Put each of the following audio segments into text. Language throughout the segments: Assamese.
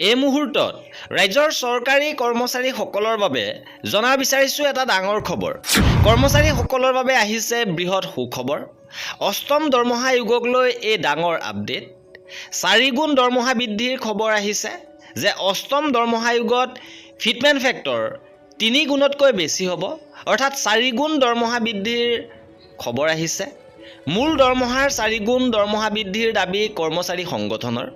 এই মুহূৰ্তত ৰাজ্যৰ চৰকাৰী কৰ্মচাৰীসকলৰ বাবে জনা বিচাৰিছোঁ এটা ডাঙৰ খবৰ। কৰ্মচাৰীসকলৰ বাবে আহিছে বৃহৎ সুখবৰ। অষ্টম দৰমহা আয়োগক লৈ এই ডাঙৰ আপডেট। 4 গুণ দৰমহা বৃদ্ধিৰ খবৰ আহিছে যে অষ্টম দৰমহা আয়োগত ফিটমেণ্ট ফেক্টৰ 3 গুণতকৈ বেছি হ'ব, অৰ্থাৎ 4 গুণ দৰমহা বৃদ্ধিৰ খবৰ আহিছে। মূল দৰমহাৰ 4 গুণ দৰমহা বৃদ্ধিৰ দাবী কৰ্মচাৰী সংগঠনৰ।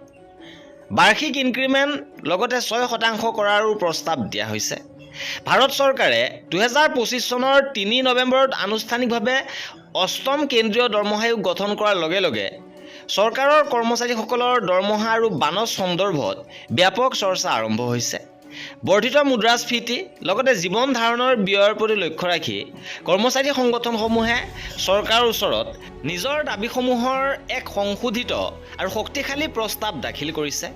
বাৰ্ষিক ইনক্ৰিমেণ্ট লগতে 6% কৰাৰো প্ৰস্তাৱ দিয়া হৈছে। ভাৰত চৰকাৰে 2025 চনৰ 3 নৱেম্বৰত আনুষ্ঠানিকভাৱে অষ্টম কেন্দ্ৰীয় দৰমহা আয়োগ গঠন কৰাৰ লগে লগে চৰকাৰৰ কৰ্মচাৰীসকলৰ দৰমহা আৰু বানচ সন্দৰ্ভত ব্যাপক চৰ্চা আৰম্ভ হৈছে। বৰ্ধিত মুদ্ৰাস্ফীতি লগতে জীৱন ধাৰণৰ ব্যয়ৰ প্ৰতি লক্ষ্য ৰাখি কৰ্মচাৰী সংগঠনসমূহে চৰকাৰৰ ওচৰত নিজৰ দাবীসমূহৰ এক সংশোধিত আৰু শক্তিশালী প্ৰস্তাৱ দাখিল কৰিছে।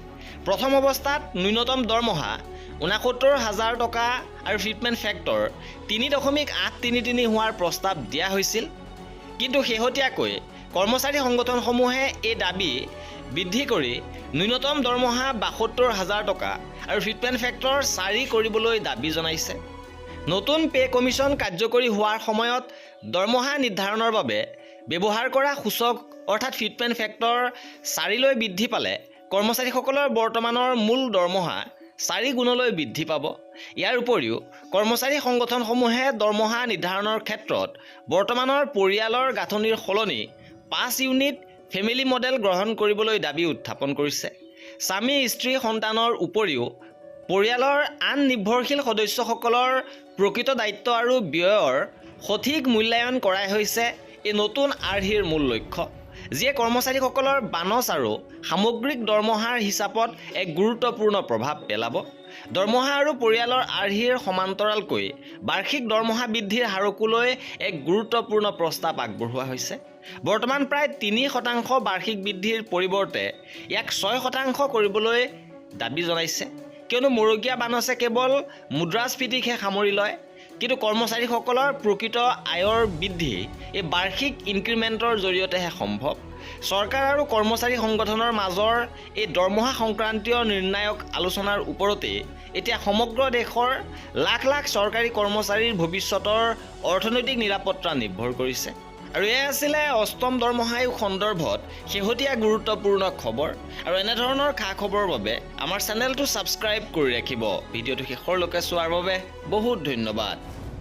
প্ৰথম অৱস্থাত ন্যূনতম দৰমহা 69,000 টকা আৰু ফিটমেণ্ট ফেক্টৰ 3.833 হোৱাৰ প্ৰস্তাৱ দিয়া হৈছিল। কিন্তু শেহতীয়াকৈ কৰ্মচাৰী সংগঠনসমূহে এই দাবী বৃদ্ধি কৰি ন্যূনতম দৰমহা 72,000 টকা আৰু ফিটমেণ্ট ফেক্টৰ 4 কৰিবলৈ দাবী জনাইছে। নতুন পে' কমিশ্যন কাৰ্যকৰী হোৱাৰ সময়ত দৰমহা নিৰ্ধাৰণৰ বাবে ব্যৱহাৰ কৰা সূচক অৰ্থাৎ ফিটমেণ্ট ফেক্টৰ 4লৈ বৃদ্ধি পালে কৰ্মচাৰীসকলৰ বৰ্তমানৰ মূল দৰমহা 4 গুণলৈ বৃদ্ধি পাব। ইয়াৰ উপৰিও কৰ্মচাৰী সংগঠনসমূহে দৰমহা নিৰ্ধাৰণৰ ক্ষেত্ৰত বৰ্তমানৰ পৰিয়ালৰ গাঁথনিৰ সলনি 5 ইউনিট ফেমিলি মডেল গ্ৰহণ কৰিবলৈ দাবী উত্থাপন কৰিছে। স্বামী, স্ত্ৰী, সন্তানৰ উপৰিও পৰিয়ালৰ আন নিৰ্ভৰশীল সদস্যসকলৰ প্ৰকৃত দায়িত্ব আৰু ব্যয়ৰ সঠিক মূল্যায়ন কৰাই হৈছে এই নতুন আৰ্হিৰ মূল লক্ষ্য, যিয়ে কৰ্মচাৰীসকলৰ বানচ আৰু সামগ্ৰিক দৰমহাৰ হিচাপত এক গুৰুত্বপূৰ্ণ প্ৰভাৱ পেলাব। দৰমহা আৰু পৰিয়ালৰ আৰ্হিৰ সমান্তৰালকৈ বাৰ্ষিক দৰমহা বৃদ্ধিৰ হাৰকো লৈ এক গুৰুত্বপূৰ্ণ প্ৰস্তাৱ আগবঢ়োৱা হৈছে। বৰ্তমান প্ৰায় 3% বাৰ্ষিক বৃদ্ধিৰ পৰিৱৰ্তে ইয়াক 6% কৰিবলৈ দাবী জনাইছে, কিয়নো মৰগীয়া বানচে কেৱল মুদ্ৰাস্ফীতিকহে সামৰি লয়। কিন্তু কৰ্মচাৰীসকলৰ প্ৰকৃত আয়ৰ বৃদ্ধি এই বাৰ্ষিক ইনক্ৰিমেণ্টৰ জৰিয়তেহে সম্ভৱ। চৰকাৰ আৰু কৰ্মচাৰী সংগঠনৰ মাজৰ এই দৰমহা সংক্ৰান্তীয় নিৰ্ণায়ক আলোচনাৰ ওপৰতেই এতিয়া সমগ্ৰ দেশৰ লাখ লাখ চৰকাৰী কৰ্মচাৰীৰ ভৱিষ্যতৰ অৰ্থনৈতিক নিৰাপত্তা নিৰ্ভৰ কৰিছে। আৰু এয়া আছিলে অষ্টম দৰমহা আয়োগ সন্দৰ্ভত শেহতীয়া গুৰুত্বপূৰ্ণ খবৰ। আৰু এনেধৰণৰ খা খবৰৰ বাবে আমাৰ চেনেলটো ছাবস্ক্ৰাইব কৰি ৰাখিব। ভিডিঅ'টো শেষৰলৈকে চোৱাৰ বাবে বহুত ধন্যবাদ।